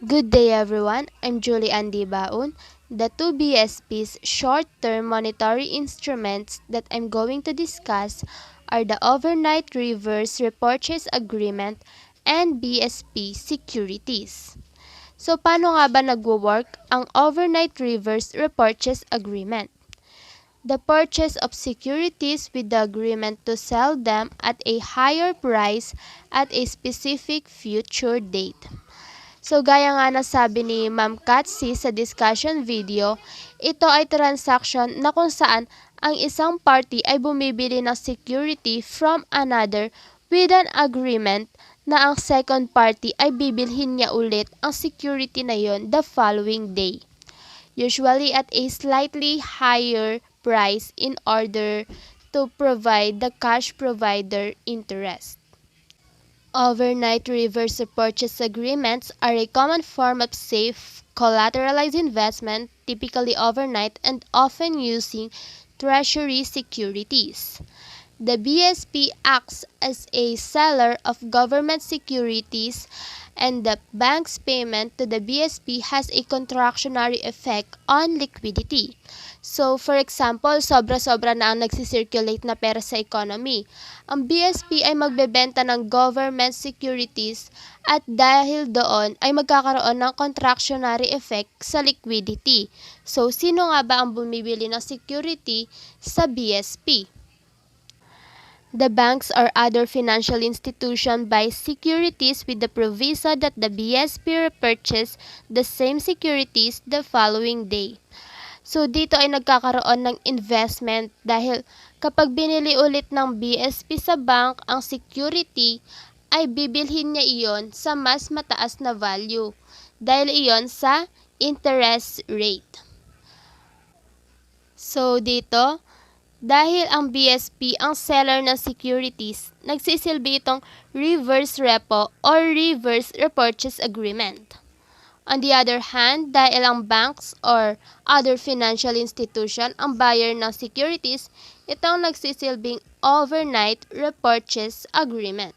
Good day everyone, I'm Julie Andy Baun. The two BSP's short-term monetary instruments that I'm going to discuss are the Overnight Reverse Repurchase Agreement and BSP Securities. So paano nga ba nagwo-work ang Overnight Reverse Repurchase Agreement? The purchase of securities with the agreement to sell them at a higher price at a specific future date. So gaya nga nasabi ni Ma'am Katsi sa discussion video, ito ay transaction na kung saan ang isang party ay bumibili ng security from another with an agreement na ang second party ay bibilhin niya ulit ang security na yon the following day. Usually at a slightly higher price in order to provide the cash provider interest. Overnight reverse purchase agreements are a common form of safe, collateralized investment, typically overnight and often using treasury securities. The BSP acts as a seller of government securities, and the bank's payment to the BSP has a contractionary effect on liquidity. So, for example, sobra-sobra na ang nagsisirculate na pera sa economy. Ang BSP ay magbebenta ng government securities at dahil doon ay magkakaroon ng contractionary effect sa liquidity. So, sino nga ba ang bumibili ng security sa BSP? The banks or other financial institution buy securities with the proviso that the BSP repurchase the same securities the following day. So dito ay nagkakaroon ng investment dahil kapag binili ulit ng BSP sa bank ang security ay bibilhin niya iyon sa mas mataas na value dahil iyon sa interest rate. So dito, dahil ang BSP ang seller ng securities, nagsisilbi itong reverse repo or reverse repurchase agreement. On the other hand, dahil ang banks or other financial institution ang buyer ng securities, ito ang nagsisilbing overnight repurchase agreement.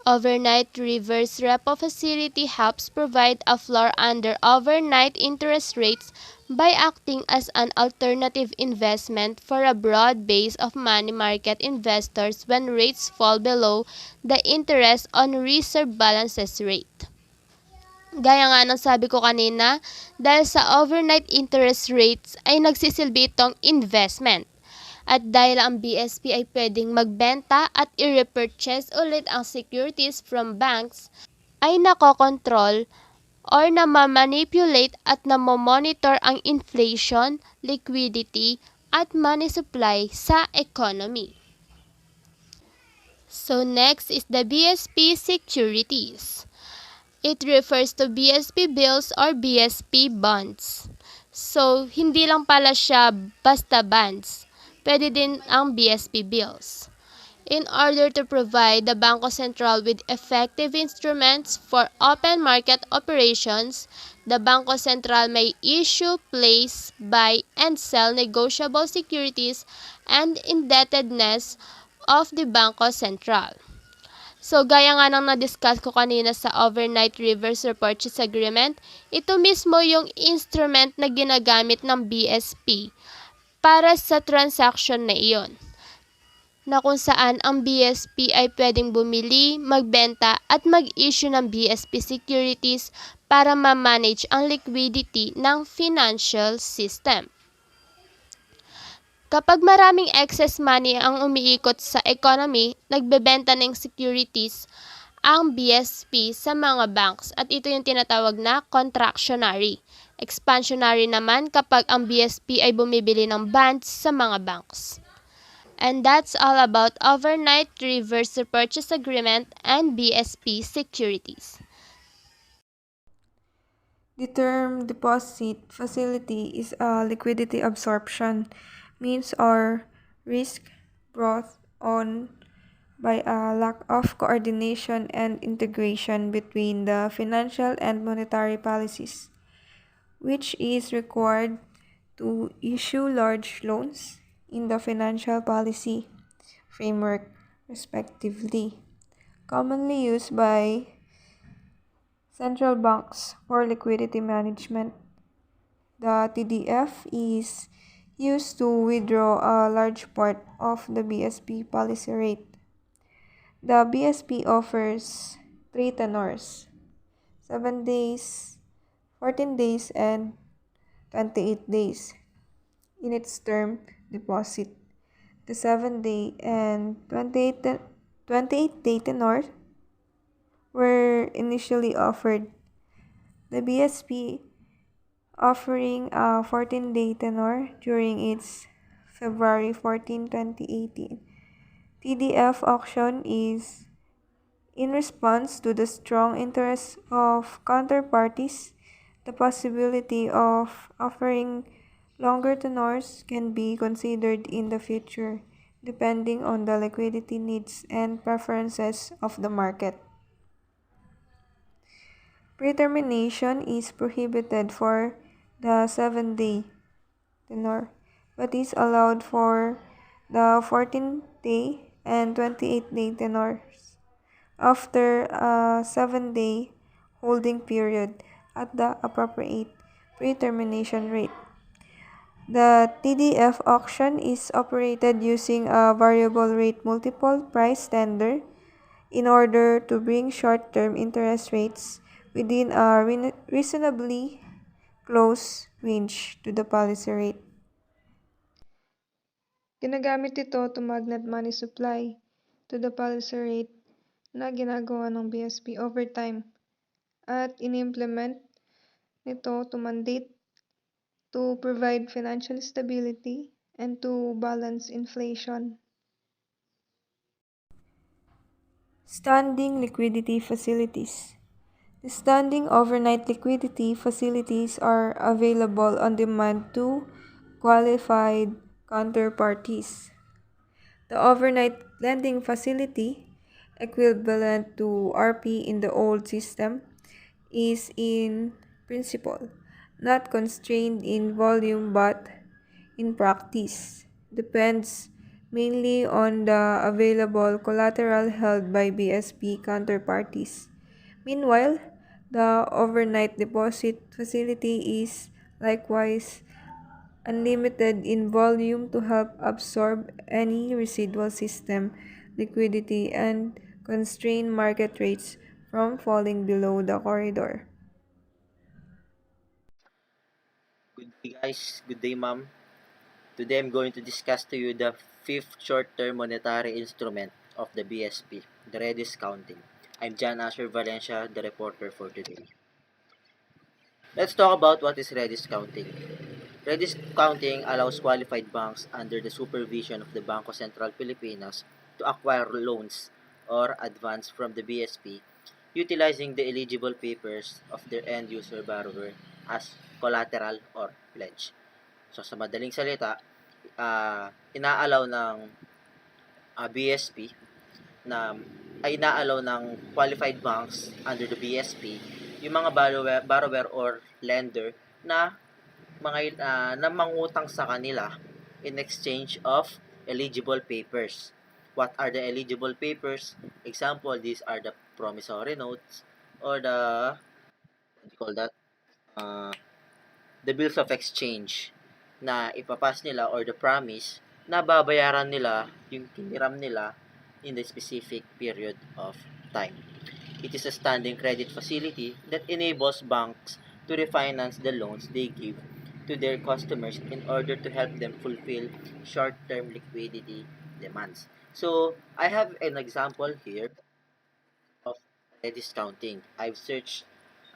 Overnight reverse repo facility helps provide a floor under overnight interest rates by acting as an alternative investment for a broad base of money market investors when rates fall below the interest on reserve balances rate. Gaya nga ng sabi ko kanina, dahil sa overnight interest rates ay nagsisilbi itong investment. At dahil ang BSP ay pwedeng magbenta at i-repurchase ulit ang securities from banks, ay nakokontrol or namamanipulate at namomonitor ang inflation, liquidity, at money supply sa economy. So next is the BSP securities. It refers to BSP bills or BSP bonds. So, hindi lang pala siya basta bonds. Pwede din ang BSP bills. In order to provide the Bangko Sentral with effective instruments for open market operations, the Bangko Sentral may issue, place, buy, and sell negotiable securities and indebtedness of the Bangko Sentral. So, gaya nga nang na-discuss ko kanina sa overnight reverse repurchase agreement, ito mismo yung instrument na ginagamit ng BSP para sa transaction na iyon, na kung saan ang BSP ay pwedeng bumili, magbenta at mag-issue ng BSP securities para ma-manage ang liquidity ng financial system. Kapag maraming excess money ang umiikot sa economy, nagbebenta ng securities ang BSP sa mga banks at ito yung tinatawag na contractionary. Expansionary naman kapag ang BSP ay bumibili ng bonds sa mga banks. And that's all about overnight reverse repurchase agreement and BSP securities. The term deposit facility is a liquidity absorption means or risk brought on by a lack of coordination and integration between the financial and monetary policies, which is required to issue large loans in the financial policy framework, respectively. Commonly used by central banks for liquidity management. The TDF is used to withdraw a large part of the BSP policy rate. The BSP offers three tenors: 7 days, 14 days, and 28 days in its term deposit. The 7-day and 28-day tenors were initially offered. The BSP offering a 14-day tenor during its February 14, 2018 TDF auction is in response to the strong interest of counterparties. The possibility of offering longer tenors can be considered in the future, depending on the liquidity needs and preferences of the market. Pretermination is prohibited for the 7-day tenor, but is allowed for the 14-day and 28-day tenors after a 7-day holding period at the appropriate pre-termination rate. The TDF auction is operated using a variable rate multiple price standard in order to bring short-term interest rates within a reasonably close range to the policy rate. Ginagamit ito to magnet money supply to the policy rate na ginagawa ng BSP over time at inimplement nito to mandate to provide financial stability and to balance inflation. Standing liquidity facilities. The standing overnight liquidity facilities are available on demand to qualified counterparties. The overnight lending facility, equivalent to RP in the old system, is in principle not constrained in volume but in practice depends mainly on the available collateral held by BSP counterparties. Meanwhile, the overnight deposit facility is likewise unlimited in volume to help absorb any residual system liquidity and constrain market rates from falling below the corridor. Good day, guys. Good day, ma'am. Today I'm going to discuss to you the fifth short-term monetary instrument of the BSP, the rediscounting. I'm John Asher Valencia, the reporter for today. Let's talk about what is rediscounting. Rediscounting allows qualified banks under the supervision of the Bangko Sentral Pilipinas to acquire loans or advance from the BSP utilizing the eligible papers of their end user borrower as collateral or pledge. So sa madaling salita, inaalaw ng BSP na ay inaalaw ng qualified banks under the BSP yung mga borrower or lender na na mangutang sa kanila in exchange of eligible papers. What are the eligible papers? Example, these are the promissory notes or what do you call that? Uh, the bills of exchange na ipapas nila or the promise na babayaran nila yung kiniram nila in the specific period of time. It is a standing credit facility that enables banks to refinance the loans they give to their customers in order to help them fulfill short-term liquidity demands. So, I have an example here of rediscounting. I've searched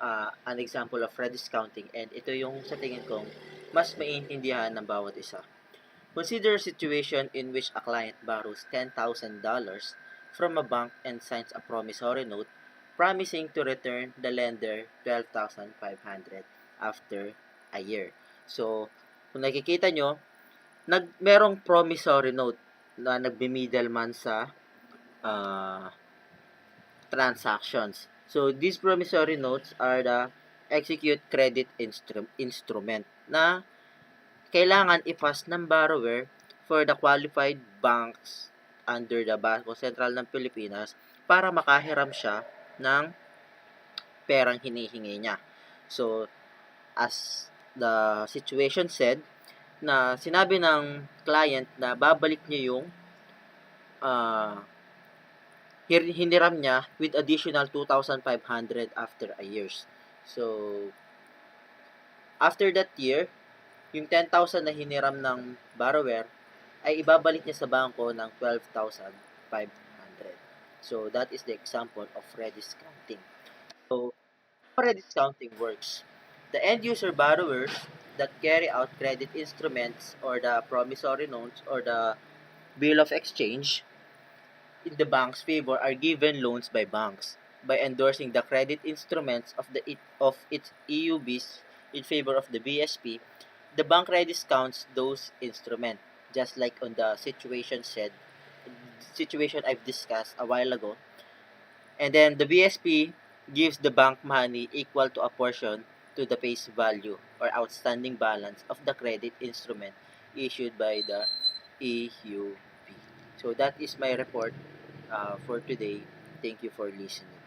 an example of rediscounting and ito yung sa tingin kong mas maintindihan ng bawat isa. Consider a situation in which a client borrows $10,000 from a bank and signs a promissory note promising to return the lender 12,500 after a year. So, kung nakikita nyo, merong promissory note na nagbi-middleman sa uh, transactions. So, these promissory notes are the execute credit instrument na kailangan ipas ng borrower for the qualified banks under the Bangko Sentral ng Pilipinas para makahiram siya ng perang hinihingi niya. So, as the situation said, na sinabi ng client na babalik niya yung uh, hiniram niya with additional 2,500 after a years. So, after that year, yung 10,000 na hiniram ng borrower ay ibabalik niya sa bangko ng 12,500. So, that is the example of rediscounting. So, how rediscounting works? The end-user borrowers that carry out credit instruments or the promissory notes or the bill of exchange in the bank's favor are given loans by banks by endorsing the credit instruments of its EUBs in favor of the BSP. The bank rediscounts those instruments, just like on the situation I've discussed a while ago. And then the BSP gives the bank money equal to a portion to the face value or outstanding balance of the credit instrument issued by the EUB. So that is my report for today. Thank you for listening.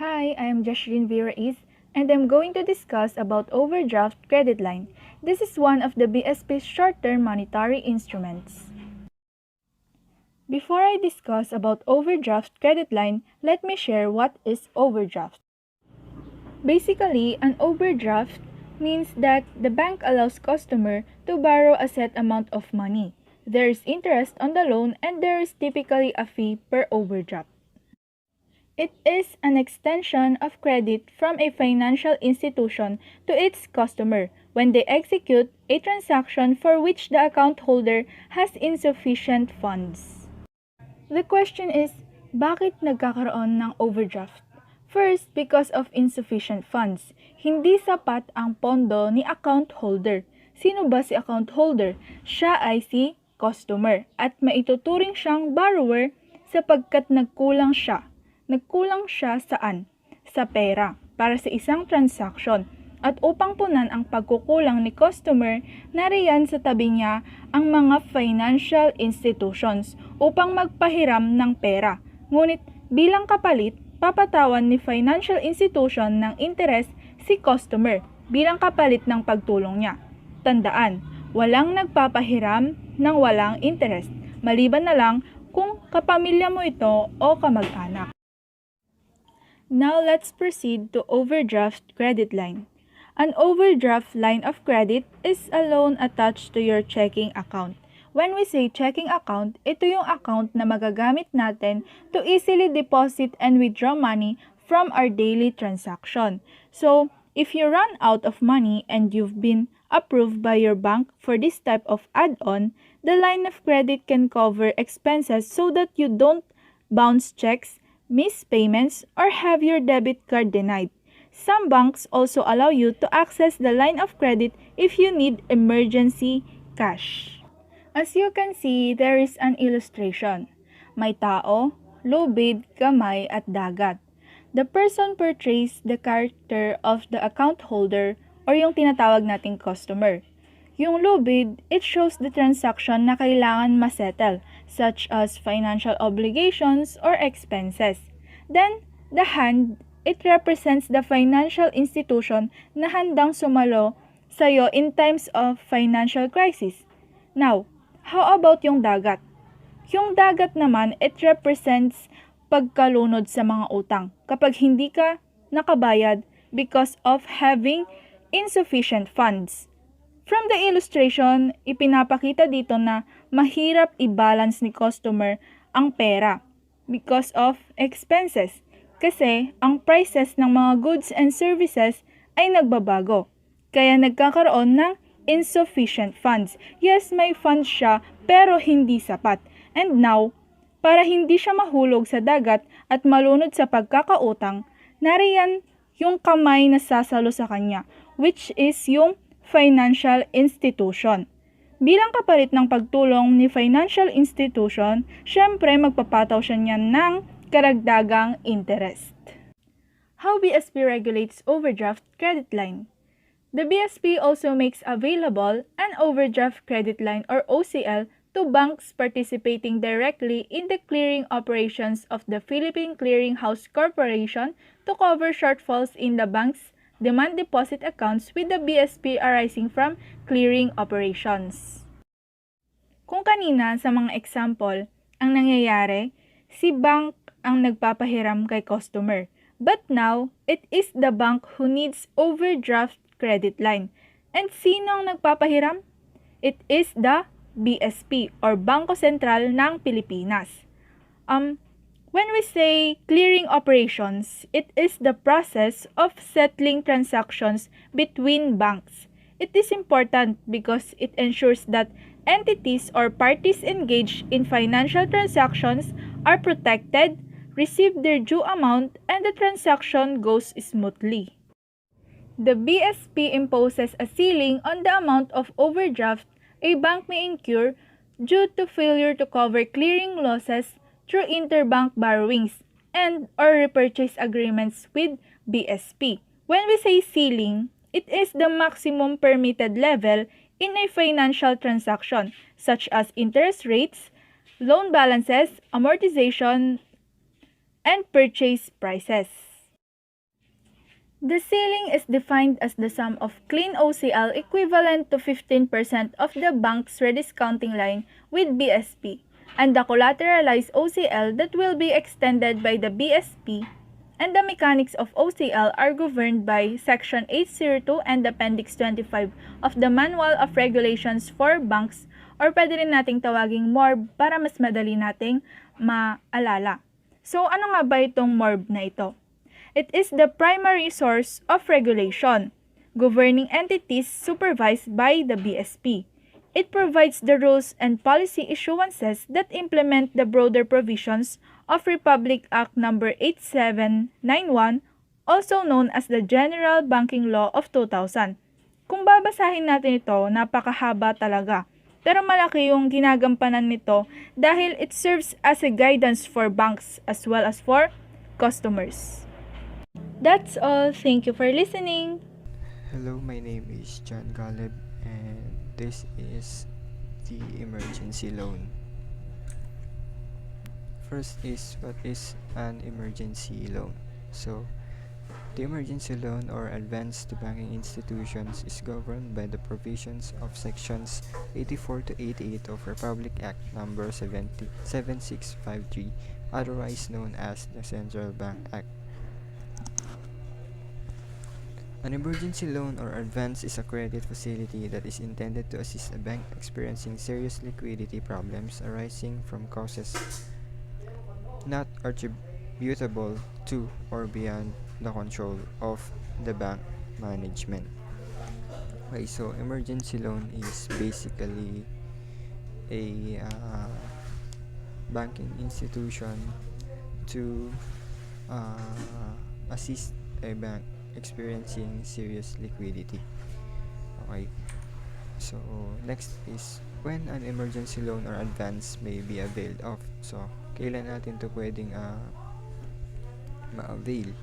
Hi, I am Jashreen Virais, and I'm going to discuss about overdraft credit line. This is one of the BSP's short-term monetary instruments. Before I discuss about overdraft credit line, let me share what is overdraft. Basically, an overdraft means that the bank allows customer to borrow a set amount of money. There is interest on the loan and there is typically a fee per overdraft. It is an extension of credit from a financial institution to its customer when they execute a transaction for which the account holder has insufficient funds. The question is, bakit nagkakaroon ng overdraft? First, because of insufficient funds. Hindi sapat ang pondo ni account holder. Sino ba si account holder? Siya ay si customer at maituturing siyang borrower sapagkat nagkulang siya. Nagkulang siya saan? Sa pera para sa isang transaction. At upang punan ang pagkukulang ni customer, nariyan sa tabi niya ang mga financial institutions upang magpahiram ng pera. Ngunit bilang kapalit, papatawan ni financial institution ng interest si customer bilang kapalit ng pagtulong niya. Tandaan, walang nagpapahiram ng walang interest, maliban na lang kung kapamilya mo ito o kamag-anak. Now let's proceed to overdraft credit line. An overdraft line of credit is a loan attached to your checking account. When we say checking account, ito yung account na magagamit natin to easily deposit and withdraw money from our daily transaction. So, if you run out of money and you've been approved by your bank for this type of add-on, the line of credit can cover expenses so that you don't bounce checks, miss payments, or have your debit card denied. Some banks also allow you to access the line of credit if you need emergency cash. As you can see, there is an illustration. May tao, lubid, kamay, at dagat. The person portrays the character of the account holder or yung tinatawag nating customer. Yung lubid, it shows the transaction na kailangan masettle, such as financial obligations or expenses. Then, the hand, it represents the financial institution na handang sumalo sa'yo in times of financial crisis. Now, how about yung dagat? Yung dagat naman, it represents pagkalunod sa mga utang kapag hindi ka nakabayad because of having insufficient funds. From the illustration, ipinapakita dito na mahirap i-balance ni customer ang pera because of expenses. Kasi ang prices ng mga goods and services ay nagbabago. Kaya nagkakaroon ng insufficient funds. Yes, may funds siya pero hindi sapat. And now, para hindi siya mahulog sa dagat at malunod sa pagkakautang, nariyan yung kamay na sasalo sa kanya, which is yung financial institution. Bilang kapalit ng pagtulong ni financial institution, syempre magpapataw siya niyan ng karagdagang interest. How BSP regulates overdraft credit line? The BSP also makes available an overdraft credit line or OCL to banks participating directly in the clearing operations of the Philippine Clearing House Corporation to cover shortfalls in the bank's demand deposit accounts with the BSP arising from clearing operations. Kung kanina sa mga example, ang nangyayari, si bank ang nagpapahiram kay customer. But now, it is the bank who needs overdraft credit line. And sino ang nagpapahiram? It is the BSP or Bangko Sentral ng Pilipinas. When we say clearing operations, it is the process of settling transactions between banks. It is important because it ensures that entities or parties engaged in financial transactions are protected, receive their due amount, and the transaction goes smoothly. The BSP imposes a ceiling on the amount of overdraft a bank may incur due to failure to cover clearing losses through interbank borrowings and or repurchase agreements with BSP. When we say ceiling, it is the maximum permitted level in a financial transaction such as interest rates, loan balances, amortization, and purchase prices. The ceiling is defined as the sum of clean OCL equivalent to 15% of the bank's rediscounting line with BSP and the collateralized OCL that will be extended by the BSP, and the mechanics of OCL are governed by Section 802 and Appendix 25 of the Manual of Regulations for Banks, or pwede rin nating tawaging MORB para mas madali nating maalala. So ano nga ba itong MORB na ito? It is the primary source of regulation, governing entities supervised by the BSP. It provides the rules and policy issuances that implement the broader provisions of Republic Act No. 8791, also known as the General Banking Law of 2000. Kung babasahin natin ito, napakahaba talaga. Pero malaki yung ginagampanan nito dahil it serves as a guidance for banks as well as for customers. That's all. Thank you for listening. Hello, my name is John Galeb, and this is the emergency loan. First is, what is an emergency loan? So, the emergency loan or advance to banking institutions is governed by the provisions of sections 84 to 88 of Republic Act number 7653, otherwise known as the Central Bank Act. An emergency loan or advance is a credit facility that is intended to assist a bank experiencing serious liquidity problems arising from causes not attributable to or beyond the control of the bank management. Okay, so emergency loan is basically a banking institution to assist a bank experiencing serious liquidity. Okay, so next is when an emergency loan or advance may be availed of. So, kailan natin to pwedeng ma-avail?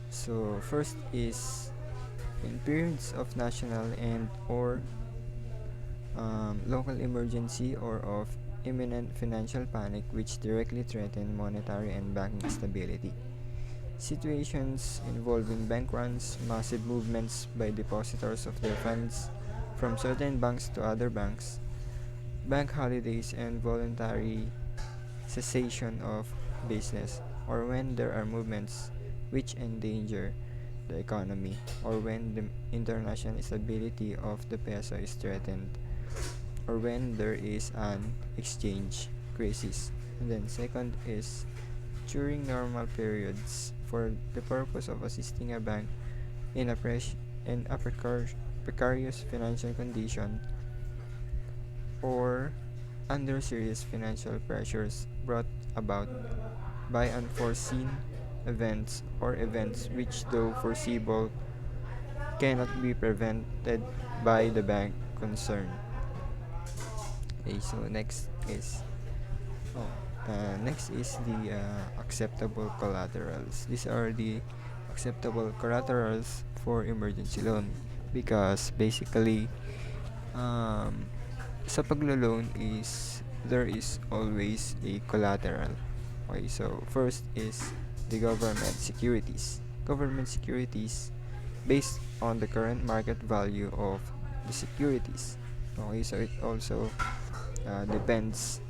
So, first is in periods of national and or local emergency or of imminent financial panic which directly threaten monetary and banking stability. Situations involving bank runs, massive movements by depositors of their funds from certain banks to other banks, bank holidays, and voluntary cessation of business, or when there are movements which endanger the economy, or when the international stability of the peso is threatened, or when there is an exchange crisis. And then second is during normal periods for the purpose of assisting a bank in a precarious financial condition or under serious financial pressures brought about by unforeseen events or events which, though foreseeable, cannot be prevented by the bank concerned. Okay, so next is the acceptable collaterals. These are the acceptable collaterals for emergency loan because basically sa paglo-loan is there is always a collateral. Okay, so first is the government securities. Government securities based on the current market value of the securities. Okay, so it also depends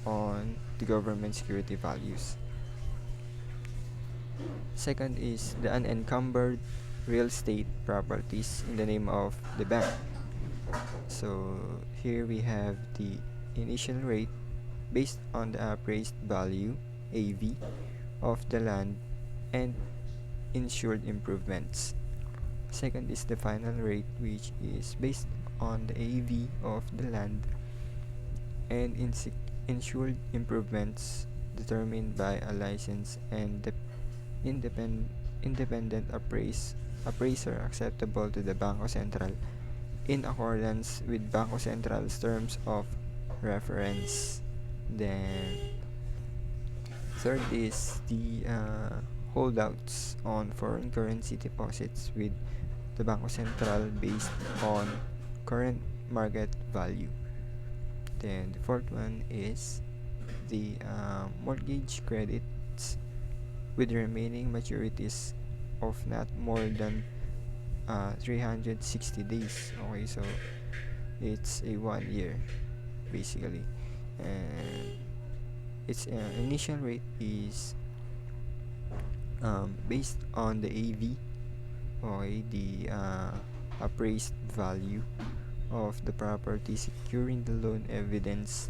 on the government security values. Second is the unencumbered real estate properties in the name of the bank. So here we have the initial rate based on the appraised value AV of the land and insured improvements. Second is the final rate, which is based on the AV of the land and insured improvements determined by a licensed and independent appraiser acceptable to the Bangko Sentral in accordance with Bangko Central's terms of reference. Then third is the holdouts on foreign currency deposits with the Bangko Central based on current market value. Then the fourth one is the mortgage credits with remaining maturities of not more than 360 days. Okay, so it's a 1 year basically, and its initial rate is based on the AV, okay, the appraised value of the property securing the loan evidence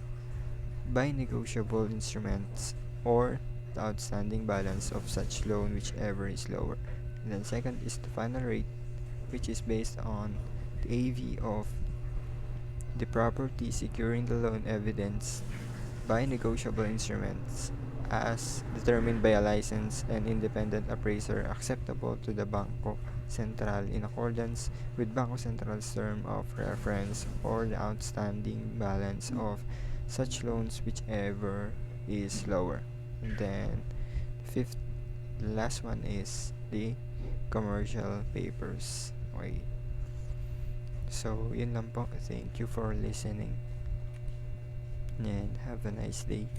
by negotiable instruments or the outstanding balance of such loan, whichever is lower. And then second is the final rate, which is based on the AV of the property securing the loan evidence by negotiable instruments as determined by a licensed and independent appraiser acceptable to the Bangko Sentral in accordance with Bangko Central's term of reference or the outstanding balance of such loans, whichever is lower. And then fifth, the last one is the commercial papers. Okay. So, yun lang po. Thank you for listening and have a nice day.